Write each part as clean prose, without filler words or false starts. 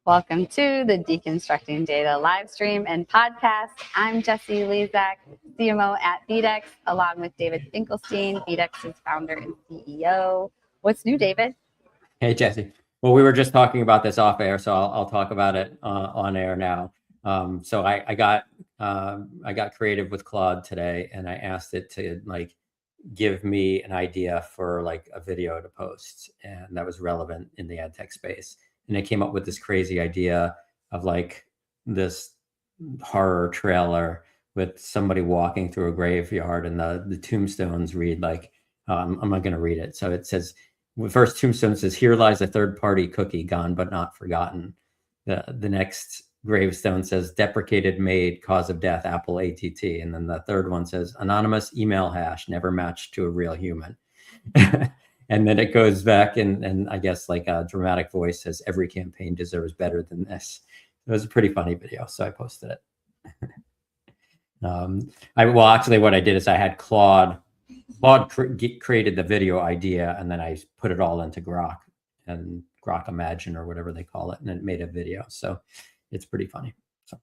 Welcome to the Deconstructing Data live stream and podcast. I'm Jessie Lezak, CMO at BDEX, along with David Finkelstein, BDEX's founder and CEO. What's new, David? Hey, Jessie. Well, we were just talking about this off air, so I'll talk about it on air now. So I got creative with Claude today, and I asked it to give me an idea for a video to post, and that was relevant in the ad tech space. And it came up with this crazy idea of this horror trailer with somebody walking through a graveyard, and the tombstones read I'm not going to read it. So it says, the first tombstone says, "Here lies a third-party cookie, gone but not forgotten." The next gravestone says, "Deprecated made, cause of death, Apple ATT." And then the third one says, "Anonymous email hash, never matched to a real human." And then it goes back and I guess a dramatic voice says, "Every campaign deserves better than this." It was a pretty funny video, so I posted it. Actually what I did is I had Claude created the video idea, and then I put it all into Grok and Grok Imagine or whatever they call it, and it made a video. So it's pretty funny. So.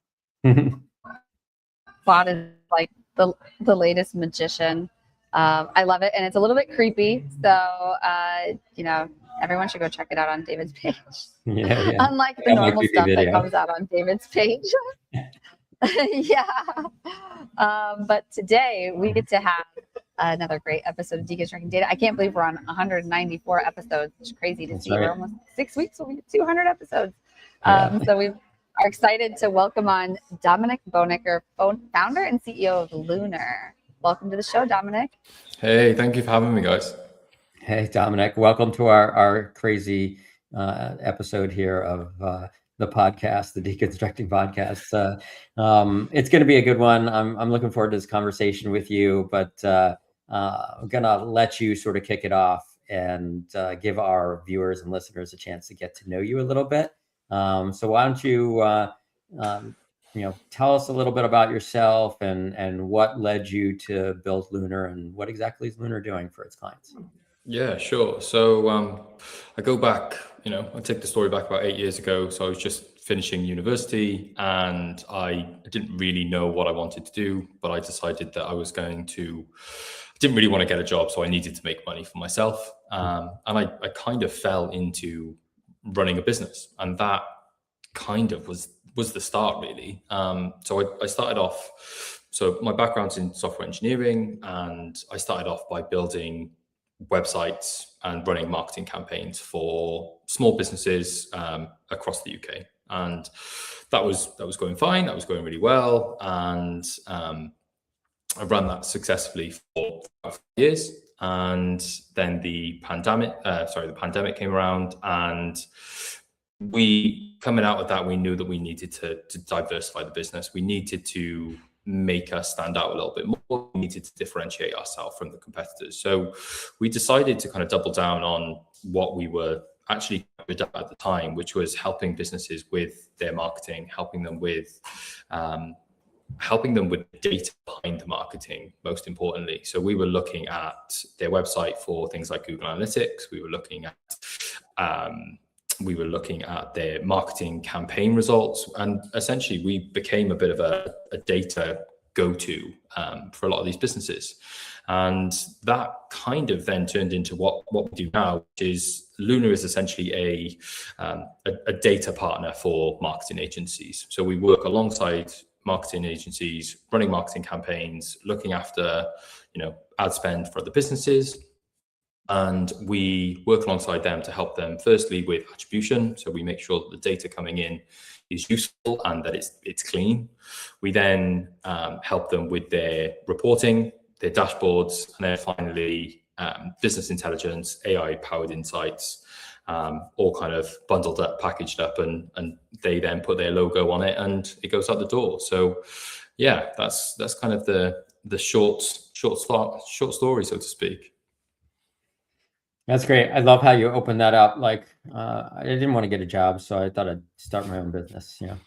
Claude is like the latest magician. I love it, and it's a little bit creepy. So everyone should go check it out on David's page. Yeah. Unlike the normal stuff that comes out on David's page. Yeah. But today we get to have another great episode of Deconstructing Data. I can't believe we're on 194 episodes. It's crazy to see. Right. We're almost 6 weeks, so we get 200 episodes. So we are excited to welcome on Dominic Bonaker, founder and CEO of Lunar. Welcome to the show, Dominic. Hey, thank you for having me, guys. Hey, Dominic. Welcome to our crazy episode here of the podcast, the Deconstructing podcast. It's going to be a good one. I'm looking forward to this conversation with you, but I'm going to let you sort of kick it off and give our viewers and listeners a chance to get to know you a little bit. So why don't you tell us a little bit about yourself and what led you to build Lunar, and what exactly is Lunar doing for its clients? Yeah, sure. So I go back, I take the story back about 8 years ago. So I was just finishing university, and I didn't really know what I wanted to do, but I decided that I didn't really want to get a job, so I needed to make money for myself. And I kind of fell into running a business, and that kind of was the start, really. So I started off, so my background's in software engineering, and I started off by building websites and running marketing campaigns for small businesses across the UK. And that was going fine. That was going really well. And I ran that successfully for 5 years. And then the pandemic came around, and coming out of that, we knew that we needed to diversify the business. We needed to make us stand out a little bit more. We needed to differentiate ourselves from the competitors. So we decided to kind of double down on what we were actually good at the time, which was helping businesses with their marketing, helping them with data behind the marketing, most importantly. So we were looking at their website for things like Google Analytics. We were looking at their marketing campaign results, and essentially we became a bit of a data go-to for a lot of these businesses. And that kind of then turned into what we do now, which is Lunar is essentially a data partner for marketing agencies. So we work alongside marketing agencies, running marketing campaigns, looking after ad spend for other businesses. And we work alongside them to help them, firstly, with attribution. So we make sure that the data coming in is useful and that it's clean. We then help them with their reporting, their dashboards, and then finally business intelligence, AI-powered insights, all kind of bundled up, packaged up, and they then put their logo on it, and it goes out the door. So yeah, that's kind of the short story, so to speak. That's great. I love how you opened that up. I didn't want to get a job, so I thought I'd start my own business. No,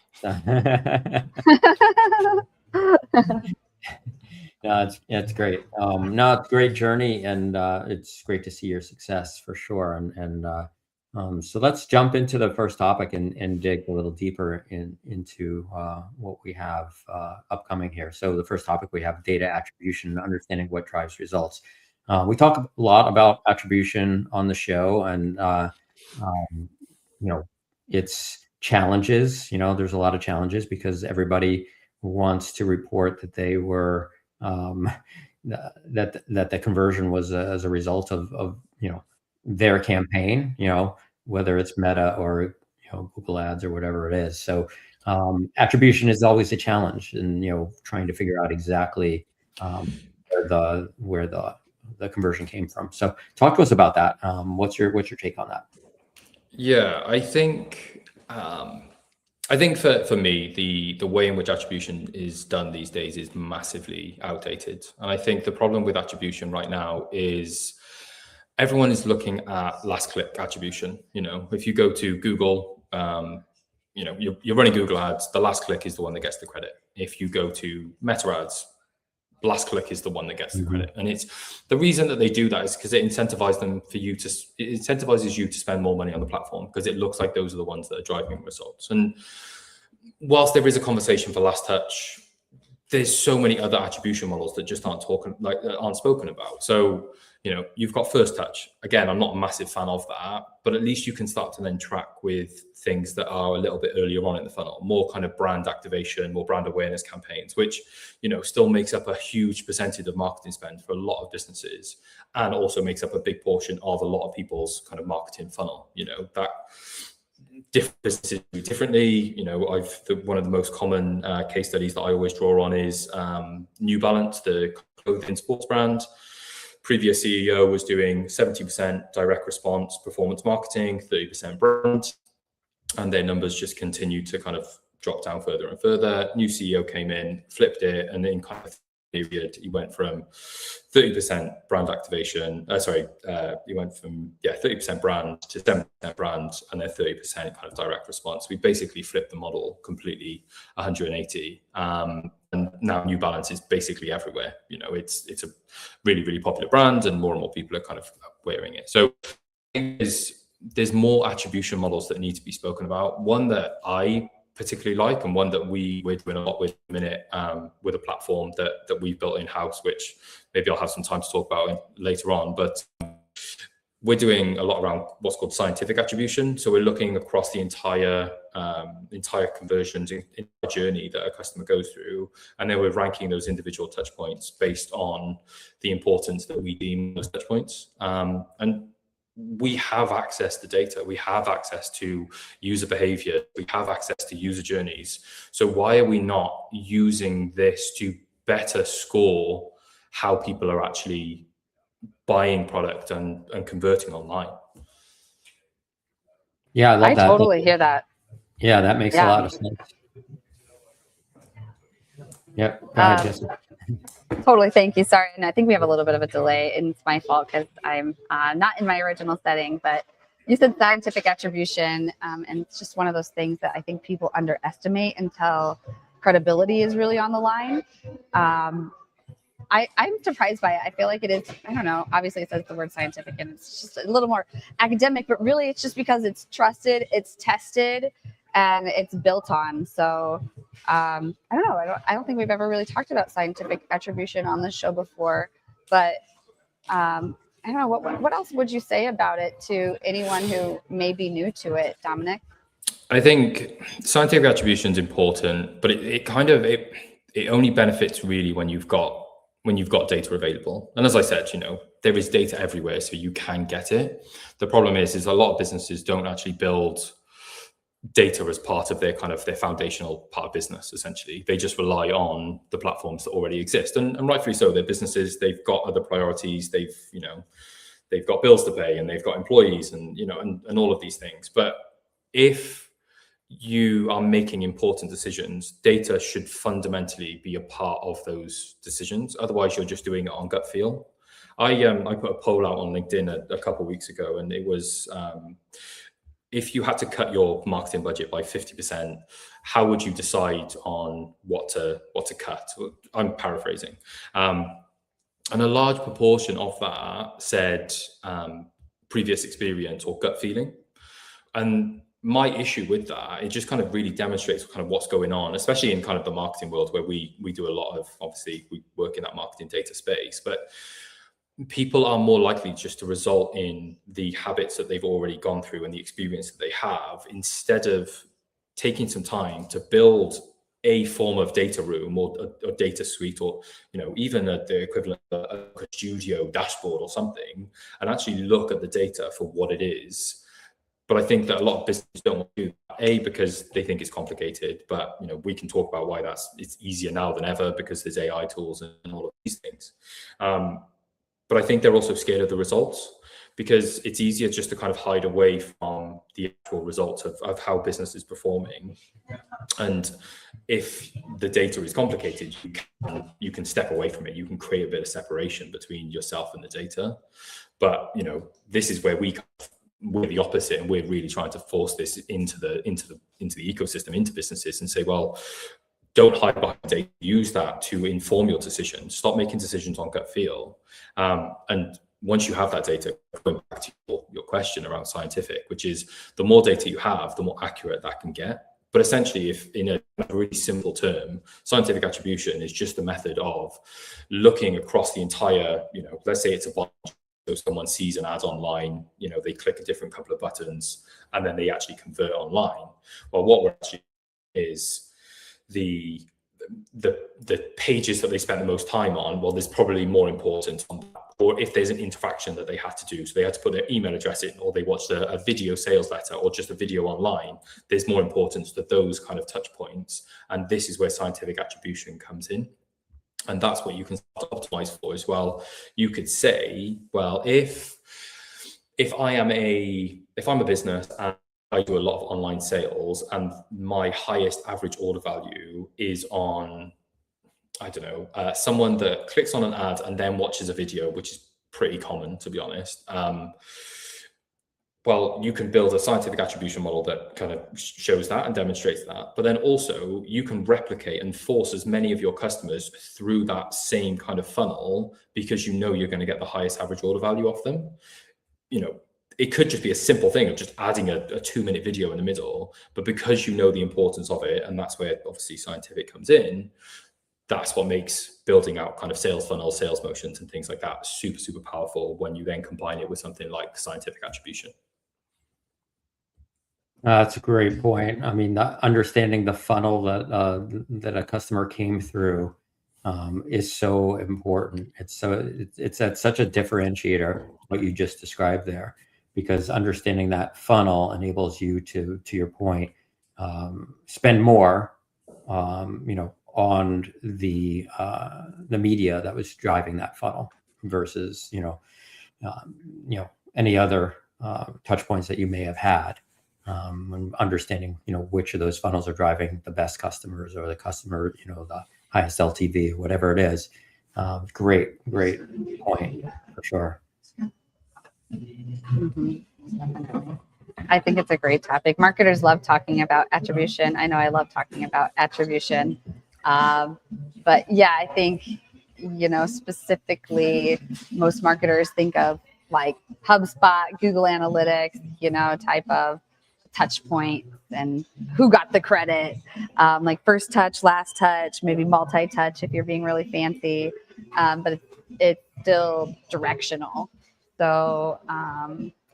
it's great. No, it's a great journey, and it's great to see your success for sure. And So let's jump into the first topic and dig a little deeper into what we have upcoming here. So the first topic, we have data attribution and understanding what drives results. We talk a lot about attribution on the show, and it's challenges. There's a lot of challenges because everybody wants to report that they were that the conversion was as a result of their campaign, whether it's Meta or Google Ads or whatever it is. So attribution is always a challenge, and trying to figure out exactly where the conversion came from. So talk to us about that. What's your take on that? Yeah, I think for me, the way in which attribution is done these days is massively outdated. And I think the problem with attribution right now is everyone is looking at last click attribution. If you go to Google, you're running Google ads, the last click is the one that gets the credit. If you go to Meta ads, last click is the one that gets the credit. And it's the reason that they do that is because it incentivizes you to spend more money on the platform, because it looks like those are the ones that are driving results. And whilst there is a conversation for last touch, there's so many other attribution models that just aren't spoken about. So you've got first touch. Again, I'm not a massive fan of that, but at least you can start to then track with things that are a little bit earlier on in the funnel, more kind of brand activation, more brand awareness campaigns, which, still makes up a huge percentage of marketing spend for a lot of businesses, and also makes up a big portion of a lot of people's kind of marketing funnel. That different businesses do differently. One of the most common case studies that I always draw on is New Balance, the clothing sports brand. Previous CEO was doing 70% direct response performance marketing, 30% brand, and their numbers just continued to kind of drop down further and further. New CEO came in, flipped it, and in kind of period, he went from 30% brand activation. He went from 30% brand to 70% brand, and then 30% kind of direct response. We basically flipped the model completely 180. And now New Balance is basically everywhere. It's a really, really popular brand, and more people are kind of wearing it. So there's more attribution models that need to be spoken about. One that I particularly like, and one that we're doing a lot with a minute, with a platform that we've built in-house, which maybe I'll have some time to talk about later on. But we're doing a lot around what's called scientific attribution. So we're looking across the entire conversions in journey that a customer goes through, and then we're ranking those individual touch points based on the importance that we deem those touch points. And we have access to data, we have access to user behavior, we have access to user journeys. So why are we not using this to better score how people are actually buying product and converting online? Yeah, I love that. I totally hear that. Yeah, that makes a lot of sense. Yep. Go ahead, Jesse. Totally. Thank you. Sorry. And I think we have a little bit of a delay, and it's my fault because I'm not in my original setting, but you said scientific attribution. And it's just one of those things that I think people underestimate until credibility is really on the line. I'm surprised by it. I feel like it is, I don't know, obviously it says the word scientific and it's just a little more academic, but really it's just because it's trusted, it's tested, and it's built on. So I don't know. I don't think we've ever really talked about scientific attribution on this show before, but I don't know. What else would you say about it to anyone who may be new to it, Dominic? I think scientific attribution is important, but it only benefits really when you've got data available. And as I said, there is data everywhere, so you can get it. The problem is a lot of businesses don't actually build data as part of their foundational part of business. Essentially, they just rely on the platforms that already exist, and rightfully so. They're businesses, they've got other priorities, they've got bills to pay, and they've got employees, and and all of these things. But if you are making important decisions, data should fundamentally be a part of those decisions. Otherwise, you're just doing it on gut feel. I put a poll out on LinkedIn a couple of weeks ago, and it was, if you had to cut your marketing budget by 50%, how would you decide on what to cut? I'm paraphrasing. And a large proportion of that said previous experience or gut feeling. And my issue with that, it just kind of really demonstrates kind of what's going on, especially in kind of the marketing world where we do a lot of, obviously we work in that marketing data space, but people are more likely just to result in the habits that they've already gone through and the experience that they have, instead of taking some time to build a form of data room or a data suite, or even the equivalent of a studio dashboard or something, and actually look at the data for what it is. But I think that a lot of businesses don't want to do that, because they think it's complicated. But we can talk about why it's easier now than ever, because there's AI tools and all of these things. But I think they're also scared of the results, because it's easier just to kind of hide away from the actual results of how business is performing. And if the data is complicated, you can step away from it. You can create a bit of separation between yourself and the data. But this is where we're the opposite, and we're really trying to force this into the ecosystem, into businesses, and say, well, don't hide behind data. Use that to inform your decisions. Stop making decisions on gut feel. And once you have that data, going back to your question around scientific, which is the more data you have, the more accurate that can get. But essentially, if in a really simple term, scientific attribution is just a method of looking across the entire, let's say it's a bunch. So someone sees an ad online, they click a different couple of buttons, and then they actually convert online. Well, what we're actually is the pages that they spent the most time on. Well, there's probably more important on that. Or if there's an interaction that they had to do, so they had to put their email address in, or they watched a video sales letter, or just a video online, there's more importance to those kind of touch points. And this is where scientific attribution comes in. And that's what you can start to optimize for as well. You could say, well, if I'm a business and I do a lot of online sales, and my highest average order value is on, I don't know, someone that clicks on an ad and then watches a video, which is pretty common, to be honest. Well, you can build a scientific attribution model that kind of shows that and demonstrates that. But then also you can replicate and force as many of your customers through that same kind of funnel, because you're going to get the highest average order value off them. It could just be a simple thing of just adding a 2-minute video in the middle, but because the importance of it, and that's where obviously scientific comes in, that's what makes building out kind of sales funnels, sales motions, and things like that super, super powerful when you then combine it with something like scientific attribution. That's a great point. I mean, understanding the funnel that a customer came through is so important. It's at such a differentiator, what you just described there, because understanding that funnel enables you to your point, spend more, on the media that was driving that funnel versus any other touch points that you may have had. And understanding, which of those funnels are driving the best customers, or the customer, the highest LTV, whatever it is. Great point for sure. Mm-hmm. I think it's a great topic. Marketers love talking about attribution. I know I love talking about attribution. But yeah, I think, specifically most marketers think of like HubSpot, Google Analytics, type of touch point, and who got the credit, like first touch, last touch, maybe multi-touch if you're being really fancy, but it's still directional. So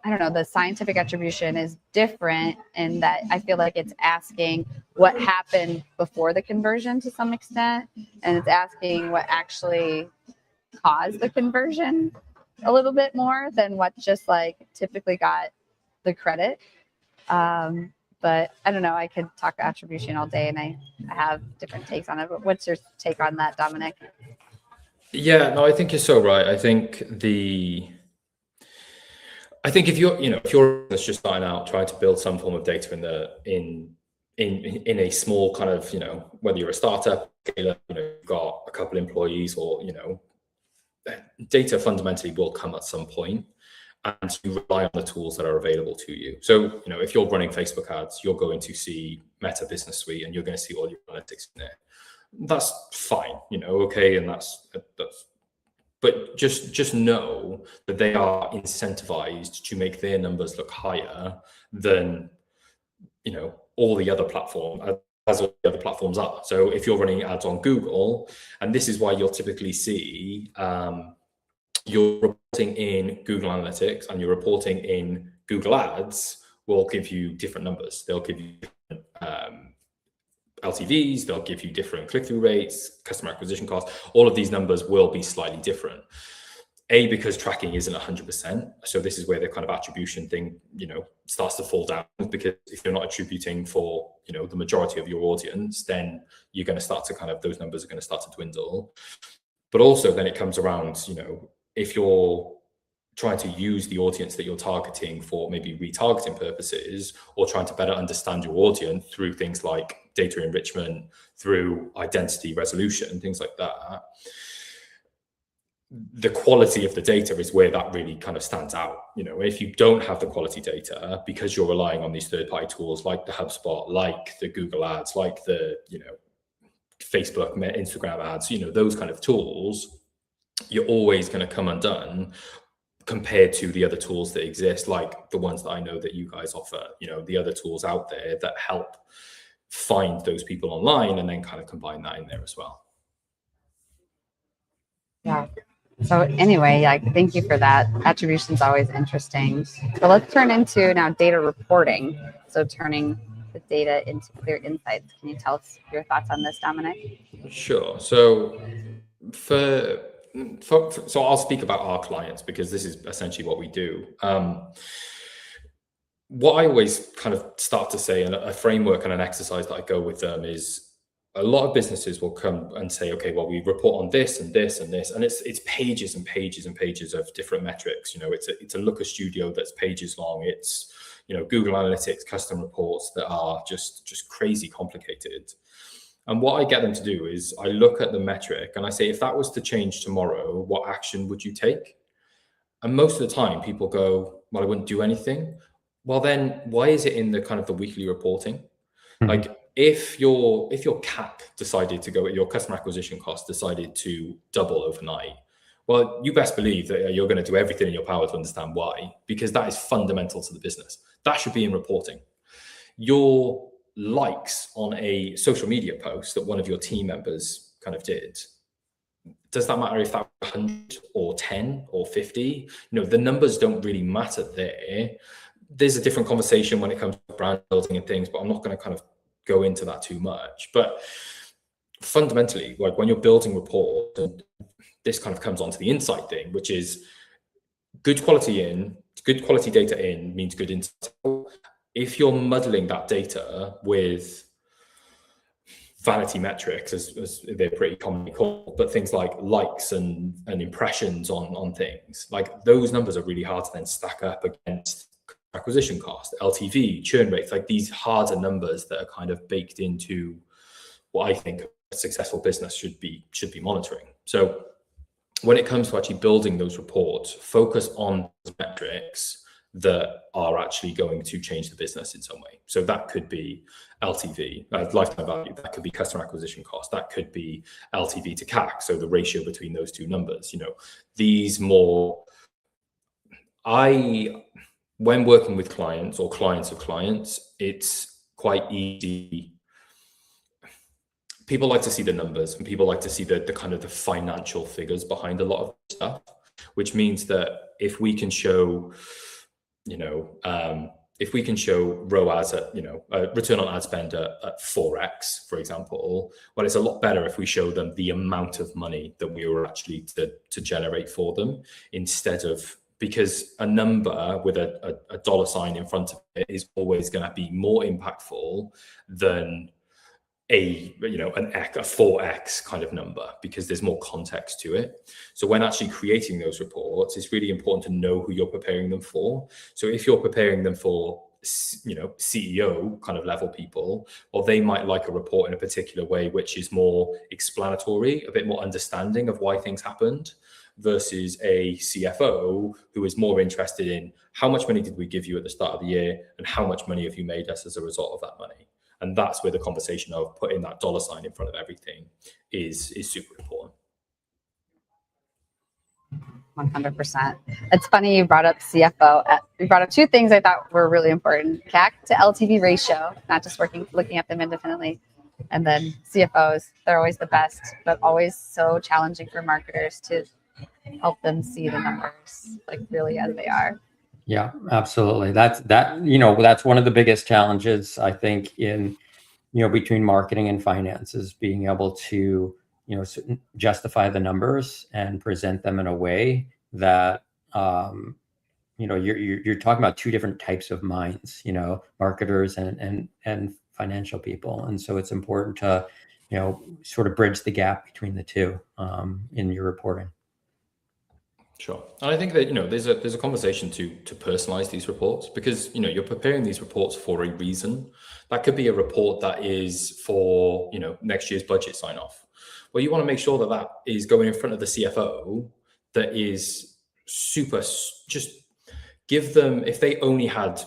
I don't know, the scientific attribution is different in that I feel like it's asking what happened before the conversion to some extent, and it's asking what actually caused the conversion a little bit more than what just like typically got the credit. But I don't know, I could talk attribution all day, and I have different takes on it. But what's your take on that, Dominic? Yeah, no, I think you're so right. I think if you're just starting out trying to build some form of data in a small kind of, whether you're a startup, you've got a couple employees, or data fundamentally will come at some point, and you rely on the tools that are available to you. So, if you're running Facebook ads, you're going to see Meta Business Suite, and you're going to see all your analytics in there. That's fine, okay, and that's. But just know that they are incentivized to make their numbers look higher than, all the other platforms, as all the other platforms are. So if you're running ads on Google, and this is why you'll typically see you're reporting in Google Analytics and you're reporting in Google Ads will give you different numbers. They'll give you LTVs, they'll give you different click-through rates, customer acquisition costs. All of these numbers will be slightly different. Because tracking isn't 100%. So this is where the kind of attribution thing, starts to fall down, because if you're not attributing for, the majority of your audience, then you're going to start to those numbers are going to start to dwindle. But also then it comes around, if you're trying to use the audience that you're targeting for maybe retargeting purposes, or trying to better understand your audience through things like data enrichment, through identity resolution, things like that, the quality of the data is where that really kind of stands out. If you don't have the quality data, because you're relying on these third-party tools like the HubSpot, like the Google Ads, like the, Facebook, Instagram ads, those kind of tools, you're always going to come undone compared to the other tools that exist, like the ones that I know that you guys offer, the other tools out there that help find those people online and then kind of combine that in there as well. Yeah. So anyway, thank you for that. Attribution is always interesting. So let's turn into now data reporting. So turning the data into clear insights. Can you tell us your thoughts on this, Dominic? Sure. So so I'll speak about our clients, because this is essentially what we do. What I always kind of start to say, and a framework and an exercise that I go with them, is a lot of businesses will come and say, okay, well, we report on this and this and this, and it's pages and pages and pages of different metrics. It's a Looker Studio that's pages long. It's, Google Analytics custom reports that are just crazy complicated. And what I get them to do is I look at the metric and I say, if that was to change tomorrow, what action would you take? And most of the time people go, well, I wouldn't do anything. Well, then why is it in the kind of the weekly reporting? Mm-hmm. Like, if your CAC decided to go, your customer acquisition cost decided to double overnight, well, you best believe that you're going to do everything in your power to understand why, because that is fundamental to the business. That should be in reporting. Your likes on a social media post that one of your team members kind of did, does that matter if that was 100 or 10 or 50? The numbers don't really matter there. There's a different conversation when it comes to brand building and things, but I'm not going to kind of go into that too much. But fundamentally, like when you're building reports, and this kind of comes onto the insight thing, which is good quality data in means good insight. If you're muddling that data with vanity metrics, as they're pretty commonly called, but things like likes and impressions on things, like those numbers are really hard to then stack up against acquisition cost, LTV, churn rates, like these harder numbers that are kind of baked into what I think a successful business should be monitoring. So when it comes to actually building those reports, focus on those metrics that are actually going to change the business in some way. So that could be LTV, lifetime value, that could be customer acquisition cost, that could be LTV to CAC, so the ratio between those two numbers. These more, when working with clients or clients of clients, it's quite easy. People like to see the numbers, and people like to see the kind of the financial figures behind a lot of stuff, which means that if we can show, if we can show ROAS at, return on ad spend at 4x, for example, well, it's a lot better if we show them the amount of money that we were actually to generate for them, instead of, because a number with a dollar sign in front of it is always going to be more impactful than a 4x kind of number, because there's more context to it. So when actually creating those reports, it's really important to know who you're preparing them for. So if you're preparing them for CEO kind of level people, or they might like a report in a particular way which is more explanatory, a bit more understanding of why things happened, versus a CFO who is more interested in how much money did we give you at the start of the year and how much money have you made us as a result of that money. And that's where the conversation of putting that dollar sign in front of everything is super important. 100%. It's funny you brought up CFO. You brought up two things I thought were really important: CAC to LTV ratio, not just looking at them independently, and then CFOs. They're always the best, but always so challenging for marketers to help them see the numbers like really as they are. Yeah, absolutely. That's one of the biggest challenges, I think, in between marketing and finance, is being able to justify the numbers and present them in a way that you're talking about two different types of minds, marketers and financial people, and so it's important to sort of bridge the gap between the two in your reporting. Sure. And I think that, there's a conversation to personalize these reports, because, you're preparing these reports for a reason. That could be a report that is for, next year's budget sign off. Well, you want to make sure that that is going in front of the CFO, that is just give them, if they only had,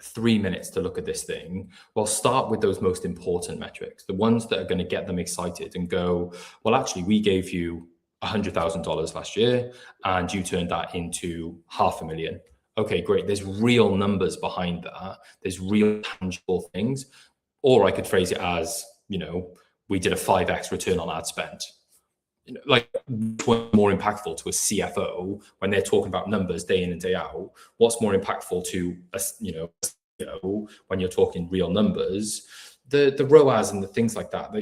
3 minutes to look at this thing, well, start with those most important metrics, the ones that are going to get them excited and go, well, actually, we gave you $100,000 last year and you turned that into $500,000. Okay, great. There's real numbers behind that. There's real tangible things. Or I could phrase it as, we did a 5x return on ad spend. Like, what's more impactful to a CFO when they're talking about numbers day in and day out? What's more impactful to a CEO when you're talking real numbers? The ROAS and the things like that,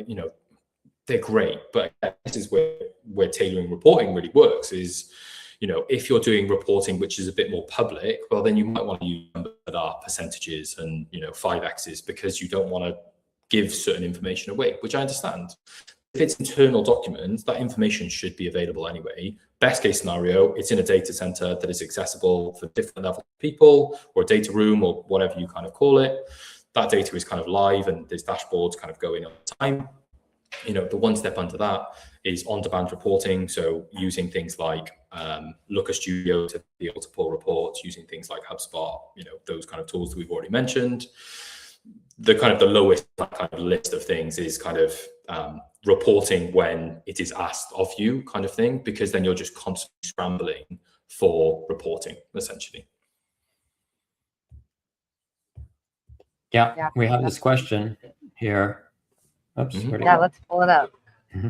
they're great, but this is where tailoring reporting really works. Is, if you're doing reporting which is a bit more public, well, then you might want to use numbers that are percentages and 5x's, because you don't want to give certain information away, which I understand. If it's internal documents, that information should be available anyway. Best case scenario, it's in a data center that is accessible for different levels of people, or a data room, or whatever you kind of call it. That data is kind of live and there's dashboards kind of going all the time. The one step under that is on-demand reporting. So using things like Looker Studio to be able to pull reports, using things like HubSpot, those kind of tools that we've already mentioned. The lowest kind of list of things is kind of reporting when it is asked of you, kind of thing, because then you're just constantly scrambling for reporting, essentially. Yeah, we have this question here. Oops, let's pull it up. Mm-hmm.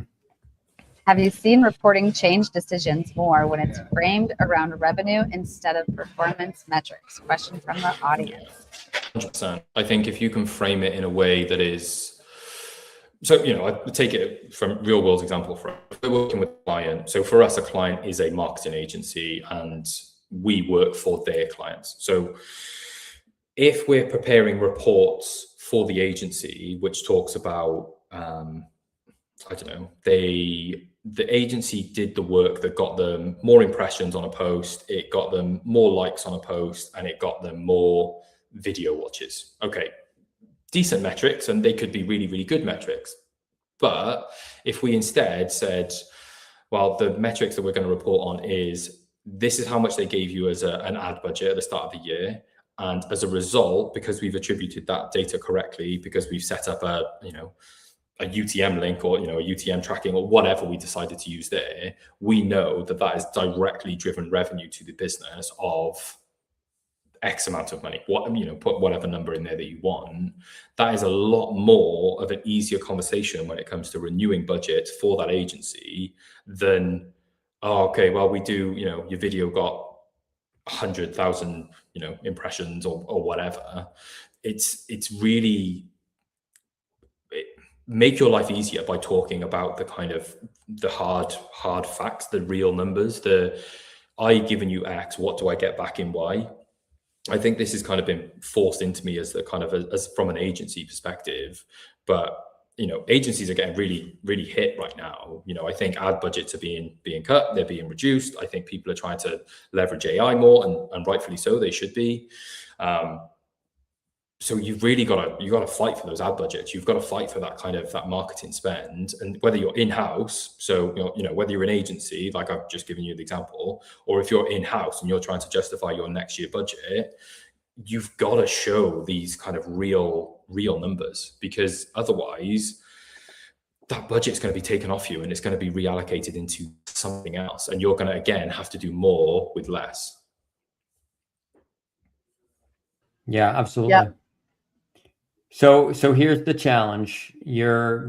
Have you seen reporting change decisions more when it's framed around revenue instead of performance metrics? Question from the audience. 100%. I think if you can frame it in a way that is, so, I take it from real world example. We're working with a client. So for us, a client is a marketing agency and we work for their clients. So if we're preparing reports for the agency, which talks about, the agency did the work that got them more impressions on a post, it got them more likes on a post, and it got them more video watches. Okay, decent metrics, and they could be really, really good metrics. But if we instead said, well, the metrics that we're going to report on is, this is how much they gave you as an ad budget at the start of the year. And as a result, because we've attributed that data correctly, because we've set up a UTM link or, a UTM tracking or whatever we decided to use there, we know that that is directly driven revenue to the business of X amount of money, put whatever number in there that you want. That is a lot more of an easier conversation when it comes to renewing budget for that agency than, oh, okay, well, we do, your video got 100,000, impressions or whatever. It's really, make your life easier by talking about the kind of the hard facts, the real numbers, I given you X, what do I get back in Y? I think this has kind of been forced into me as as from an agency perspective, but agencies are getting really, really hit right now. I think ad budgets are being cut, they're being reduced. I think people are trying to leverage AI more, and rightfully so, they should be. So you've really got to fight for those ad budgets. You've got to fight for that marketing spend, and whether you're in-house, so whether you're an agency, like I've just given you the example, or if you're in-house and you're trying to justify your next year budget, you've got to show these kind of real numbers, because otherwise that budget's going to be taken off you and it's going to be reallocated into something else, and you're going to again have to do more with less. Yeah, absolutely. Yep. So here's the challenge. You're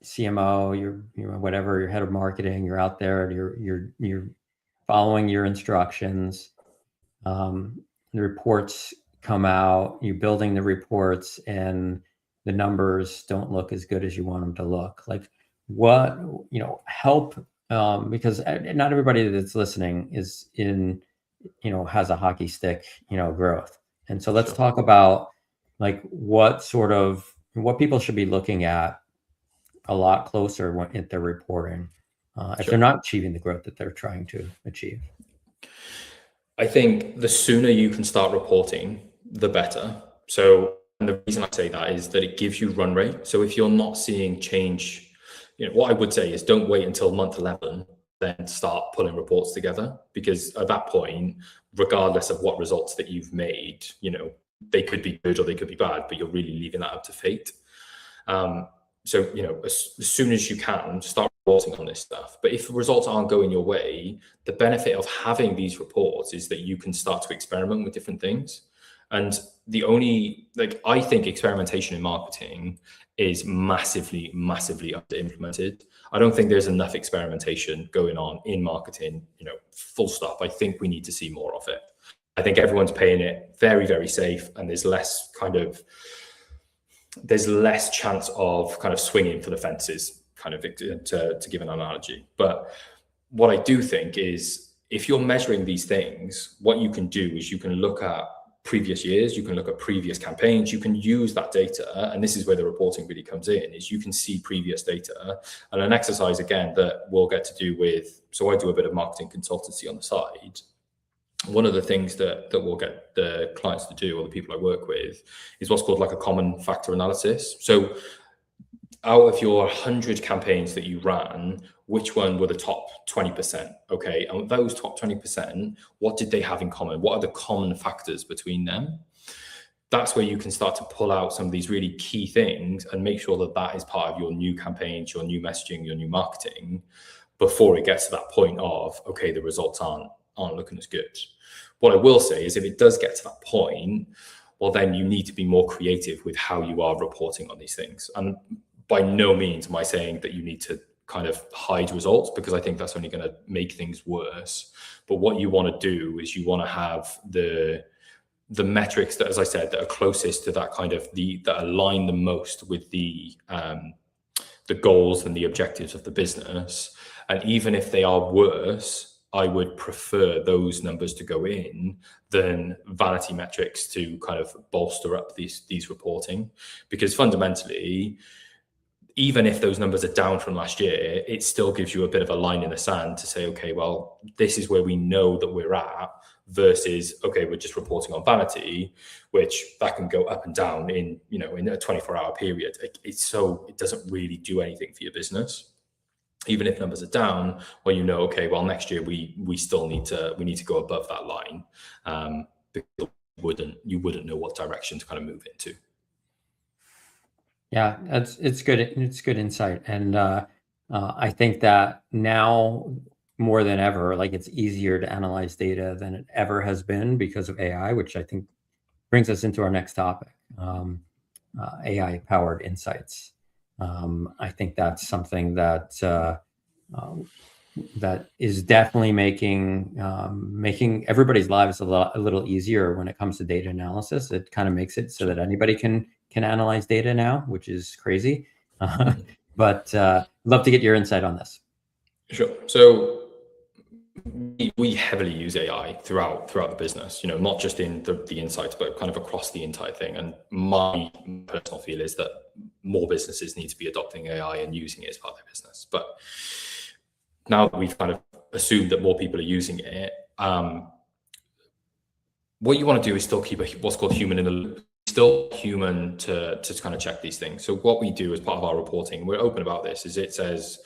CMO, you're whatever, you're head of marketing, you're out there, and you're following your instructions. The reports come out, you're building the reports, and the numbers don't look as good as you want them to look. Like, what, help, because not everybody that's listening is in, has a hockey stick, growth. And so let's talk about like what people should be looking at a lot closer at their reporting, if they're not achieving the growth that they're trying to achieve. I think the sooner you can start reporting, the better. So, and the reason I say that is that it gives you run rate. So if you're not seeing change, what I would say is don't wait until month 11, then start pulling reports together, because at that point, regardless of what results that you've made, they could be good or they could be bad, but you're really leaving that up to fate. So, as soon as you can, start reporting on this stuff. But if the results aren't going your way, the benefit of having these reports is that you can start to experiment with different things. And I think experimentation in marketing is massively, massively under implemented. I don't think there's enough experimentation going on in marketing, full stop. I think we need to see more of it. I think everyone's playing it very, very safe, and there's less chance of kind of swinging for the fences, kind of to give an analogy. But what I do think is, if you're measuring these things, what you can do is you can look at previous years, you can look at previous campaigns, you can use that data, and this is where the reporting really comes in, is you can see previous data. And an exercise, again, that we'll get to do with, so I do a bit of marketing consultancy on the side. One of the things that we'll get the clients to do, or the people I work with, is what's called like a common factor analysis. So out of your 100 campaigns that you ran, which one were the top 20%? Okay, and those top 20%, what did they have in common? What are the common factors between them? That's where you can start to pull out some of these really key things and make sure that that is part of your new campaigns, your new messaging, your new marketing, before it gets to that point of, okay, the results aren't looking as good. What I will say is, if it does get to that point, well, then you need to be more creative with how you are reporting on these things. And by no means am I saying that you need to kind of hide results, because I think that's only going to make things worse. But what you want to do is you want to have the metrics that, as I said, that are closest to that kind of that align the most with the goals and the objectives of the business. And even if they are worse, I would prefer those numbers to go in than vanity metrics to kind of bolster up these reporting. Because fundamentally, even if those numbers are down from last year, it still gives you a bit of a line in the sand to say, okay, well, this is where we know that we're at, versus, okay, we're just reporting on vanity, which that can go up and down in a 24-hour period. It doesn't really do anything for your business. Even if numbers are down, well, okay, well, next year we still need to go above that line, because you wouldn't know what direction to kind of move into. Yeah, it's good. It's good insight. And I think that now more than ever, like, it's easier to analyze data than it ever has been because of AI, which I think brings us into our next topic, AI-powered insights. I think that's something that that is definitely making everybody's lives a little easier when it comes to data analysis. It kind of makes it so that anybody can analyze data now, which is crazy. But love to get your insight on this. Sure. So we heavily use AI throughout the business, not just in the insights, but kind of across the entire thing. And my personal feel is that more businesses need to be adopting AI and using it as part of their business. But now that we've kind of assumed that more people are using it, what you want to do is still keep what's called human in the loop. Still human to kind of check these things. So what we do as part of our reporting, we're open about this, is it says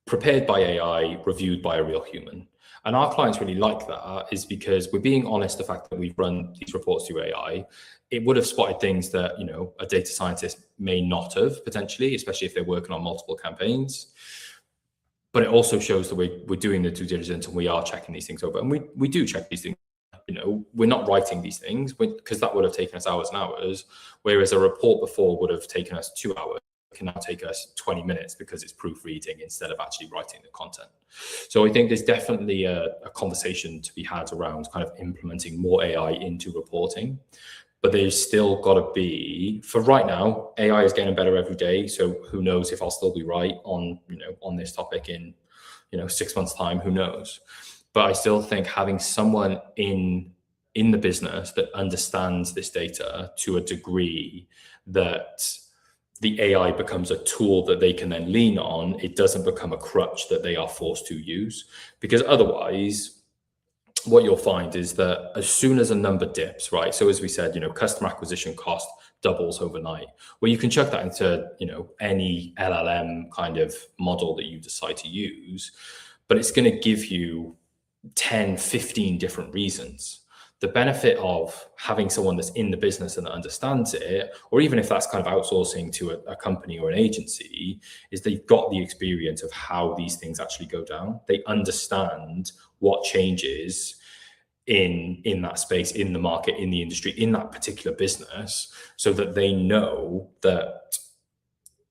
prepared by AI, reviewed by a real human. And our clients really like that, is because we're being honest, the fact that we've run these reports through AI, it would have spotted things that, you know, a data scientist may not have potentially, especially if they're working on multiple campaigns. But it also shows that we're doing the due diligence and we are checking these things over. And we do check these things. You know, we're not writing these things because that would have taken us hours and hours, whereas a report before would have taken us 2 hours. It can now take us 20 minutes because it's proofreading instead of actually writing the content. So I think there's definitely a conversation to be had around kind of implementing more AI into reporting. But there's still got to be, for right now, AI is getting better every day. So who knows if I'll still be right on, you know, on this topic in, you know, 6 months' time, who knows? But I still think having someone in the business that understands this data to a degree that the AI becomes a tool that they can then lean on, it doesn't become a crutch that they are forced to use. Because otherwise, what you'll find is that as soon as a number dips, right? So as we said, you know, customer acquisition cost doubles overnight. Well, you can chuck that into, you know, any LLM kind of model that you decide to use, but it's going to give you 10, 15 different reasons. The benefit of having someone that's in the business and that understands it, or even if that's kind of outsourcing to a company or an agency, is they've got the experience of how these things actually go down. They understand what changes in that space, in the market, in the industry, in that particular business, so that they know that,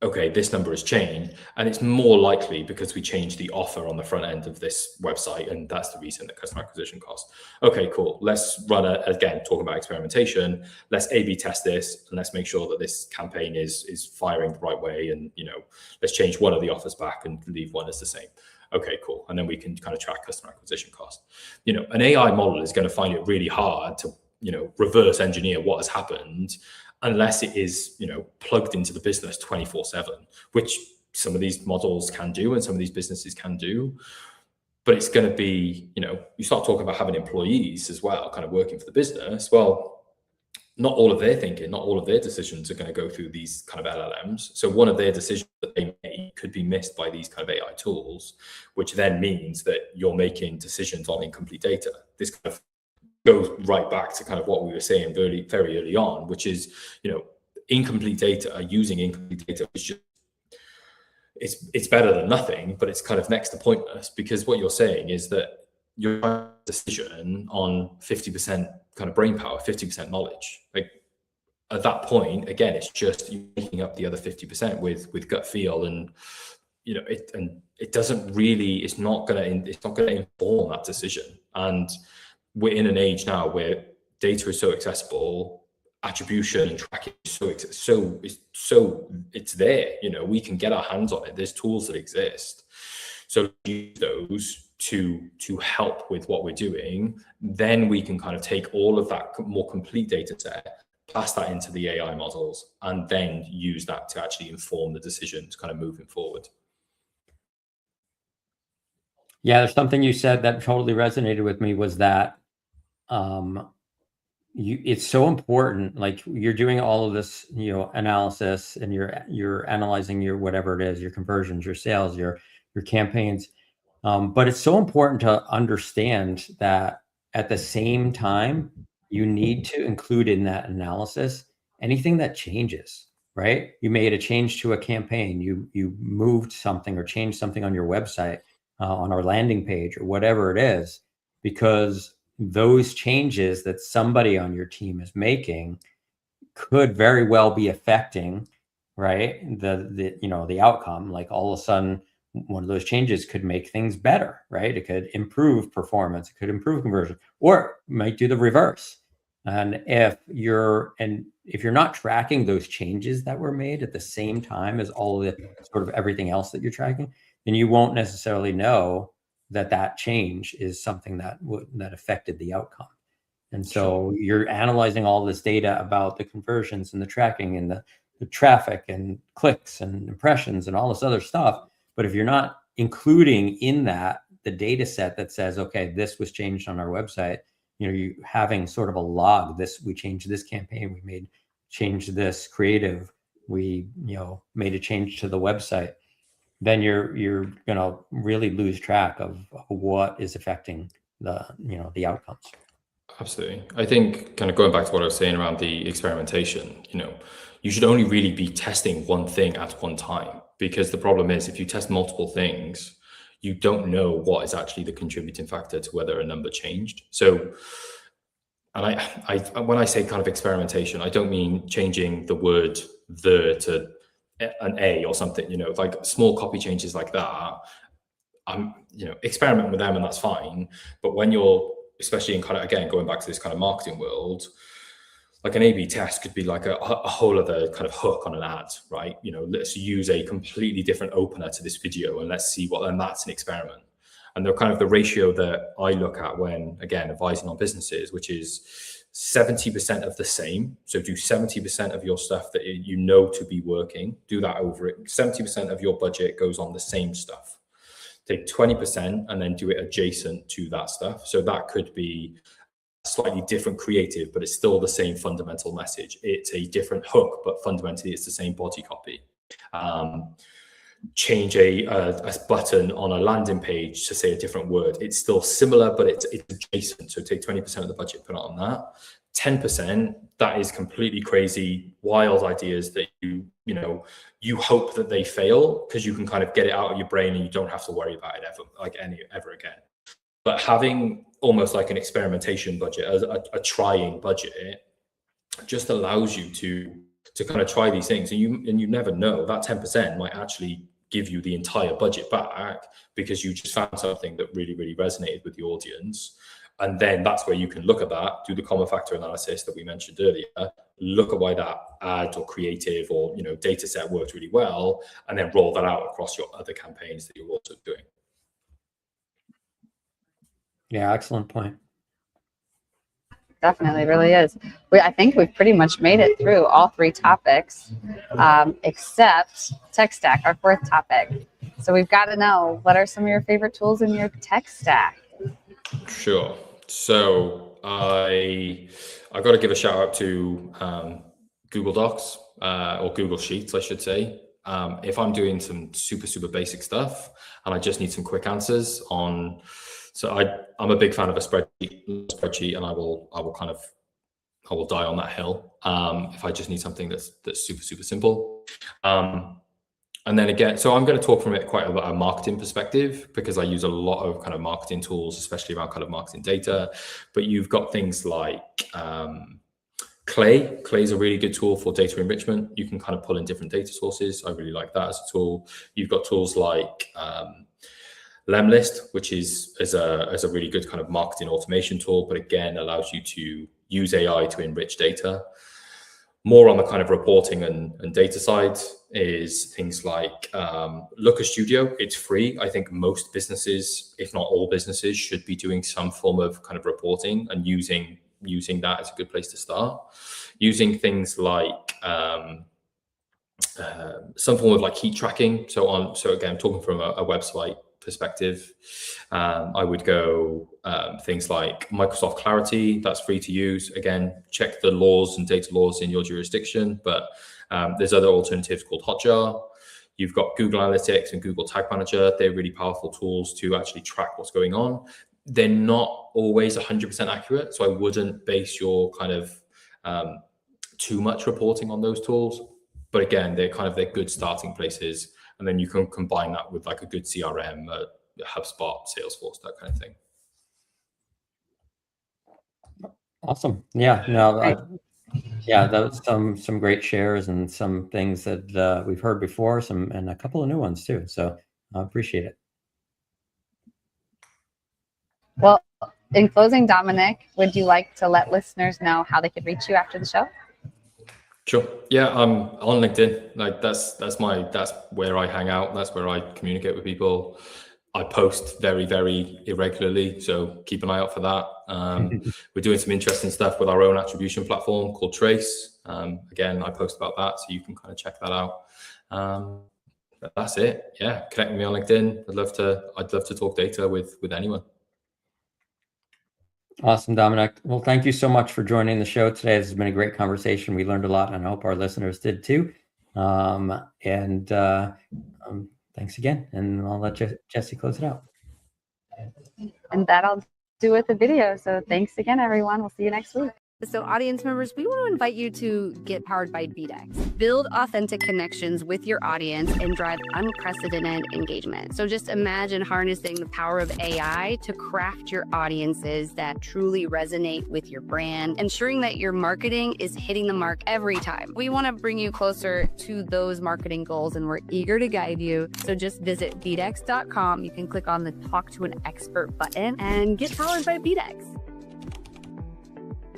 okay, this number has changed, and it's more likely because we changed the offer on the front end of this website, and that's the reason that customer acquisition cost. Okay, cool. Let's run again, talking about experimentation. Let's A/B test this, and let's make sure that this campaign is firing the right way. And, you know, let's change one of the offers back and leave one as the same. Okay, cool. And then we can kind of track customer acquisition cost. You know, an AI model is going to find it really hard to, you know, reverse engineer what has happened, unless it is, you know, plugged into the business 24/7, which some of these models can do and some of these businesses can do. But it's going to be, you know, you start talking about having employees as well, kind of working for the business. Well, not all of their thinking, not all of their decisions are going to go through these kind of LLMs. So one of their decisions that they make could be missed by these kind of AI tools, which then means that you're making decisions on incomplete data. This kind of goes right back to kind of what we were saying very, very early on, which is, you know, incomplete data, using incomplete data is just, it's better than nothing, but it's kind of next to pointless, because what you're saying is that your decision on 50% kind of brain power, 50% knowledge. Like at that point, again, it's just you making up the other 50% with gut feel, and you know it doesn't really, it's not gonna inform that decision. And we're in an age now where data is so accessible, attribution and tracking is so it's there. You know, we can get our hands on it. There's tools that exist. So use those to help with what we're doing. Then we can kind of take all of that more complete data set, pass that into the AI models, and then use that to actually inform the decisions kind of moving forward. Yeah, there's something you said that totally resonated with me, was that it's so important. Like you're doing all of this, you know, analysis, and you're analyzing your whatever it is, your conversions, your sales, your campaigns. But it's so important to understand that at the same time, you need to include in that analysis anything that changes, right? You made a change to a campaign, you moved something or changed something on your website, on our landing page, or whatever it is, because those changes that somebody on your team is making could very well be affecting, right, the you know, the outcome. Like all of a sudden, one of those changes could make things better, right? It could improve performance, it could improve conversion, or it might do the reverse. And if you're not tracking those changes that were made at the same time as all of the sort of everything else that you're tracking, then you won't necessarily know that change is something that affected the outcome. And so you're analyzing all this data about the conversions and the tracking and the traffic and clicks and impressions and all this other stuff. But if you're not including in that the data set that says, okay, this was changed on our website, you know, you having sort of a log, we changed this campaign, we changed this creative, we, you know, made a change to the website. then you're gonna really lose track of what is affecting the outcomes. Absolutely. I think kind of going back to what I was saying around the experimentation, you should only really be testing one thing at one time, because the problem is if you test multiple things, you don't know what is actually the contributing factor to whether a number changed. So, and I when I say kind of experimentation, I don't mean changing the word "the" to an A or something, like small copy changes like that. I'm, experiment with them and that's fine. But when you're, especially in kind of, again, going back to this kind of marketing world, like an A/B test could be like a whole other kind of hook on an ad, right? Let's use a completely different opener to this video and let's see and that's an experiment. And they're kind of the ratio that I look at when, again, advising on businesses, which is 70% of the same. So do 70% of your stuff that to be working, do that over it. 70% of your budget goes on the same stuff. Take 20% and then do it adjacent to that stuff. So that could be slightly different creative, but it's still the same fundamental message. It's a different hook, but fundamentally it's the same body copy. Change a button on a landing page to say a different word. It's still similar, but it's adjacent. So take 20% of the budget, put it on that. 10%, that is completely crazy, wild ideas that you hope that they fail because you can kind of get it out of your brain and you don't have to worry about it ever again. But having almost like an experimentation budget, a trying budget, just allows you to kind of try these things, and you never know, that 10% might actually give you the entire budget back because you just found something that really, really resonated with the audience. And then that's where you can look at that, do the common factor analysis that we mentioned earlier, look at why that ad or creative or data set worked really well, and then roll that out across your other campaigns that you're also doing. Yeah, excellent point. Definitely, really is. I think we've pretty much made it through all three topics, except tech stack, our fourth topic. So we've got to know, what are some of your favorite tools in your tech stack? Sure. So I got to give a shout out to Google Docs or Google Sheets, I should say. If I'm doing some super basic stuff and I just need some quick answers on, so I'm a big fan of a spreadsheet, and I will die on that hill if I just need something that's super simple. And then again, so I'm going to talk from it quite a marketing perspective, because I use a lot of kind of marketing tools, especially around kind of marketing data. But you've got things like Clay. Clay is a really good tool for data enrichment. You can kind of pull in different data sources. I really like that as a tool. You've got tools like Lemlist, which is a really good kind of marketing automation tool, but again, allows you to use AI to enrich data. More on the kind of reporting and data side is things like Looker Studio. It's free. I think most businesses, if not all businesses, should be doing some form of kind of reporting, and using that as a good place to start. Using things like some form of like heat tracking. So again, talking from a website perspective, I would go things like Microsoft Clarity. That's free to use. Again, check the laws and data laws in your jurisdiction, but there's other alternatives called Hotjar. You've got Google Analytics and Google Tag Manager. They're really powerful tools to actually track what's going on. They're not always 100% accurate, so I wouldn't base your kind of too much reporting on those tools. But again, they're good starting places. And then you can combine that with like a good CRM, HubSpot, Salesforce, that kind of thing. Awesome. Yeah. No. Yeah, that was some great shares and some things that we've heard before, and a couple of new ones too. So I appreciate it. Well, in closing, Dominic, would you like to let listeners know how they could reach you after the show? Sure. Yeah, I'm on LinkedIn. Like that's where I hang out. That's where I communicate with people. I post very irregularly, so keep an eye out for that. We're doing some interesting stuff with our own attribution platform called Trace. Again, I post about that, so you can kind of check that out. That's it. Yeah, connect with me on LinkedIn. I'd love to talk data with anyone. Awesome, Dominic. Well, thank you so much for joining the show today. This has been a great conversation. We learned a lot, and I hope our listeners did too. Thank thanks again. And I'll let Jesse close it out. And that'll do with the video. So thanks again, everyone. We'll see you next week. So audience members, we want to invite you to get powered by BDEX. Build authentic connections with your audience and drive unprecedented engagement. So just imagine harnessing the power of AI to craft your audiences that truly resonate with your brand, ensuring that your marketing is hitting the mark every time. We want to bring you closer to those marketing goals, and we're eager to guide you. So just visit bdex.com. You can click on the Talk to an Expert button and get powered by BDEX.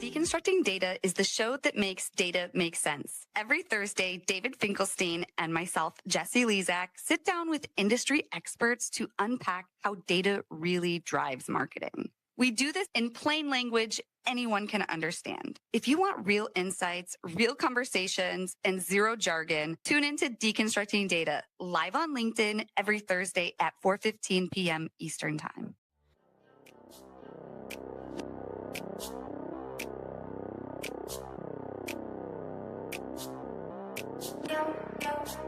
Deconstructing Data is the show that makes data make sense. Every Thursday, David Finkelstein and myself, Jesse Lezak, sit down with industry experts to unpack how data really drives marketing. We do this in plain language anyone can understand. If you want real insights, real conversations, and zero jargon, tune into Deconstructing Data live on LinkedIn every Thursday at 4:15 p.m. Eastern Time. Yo.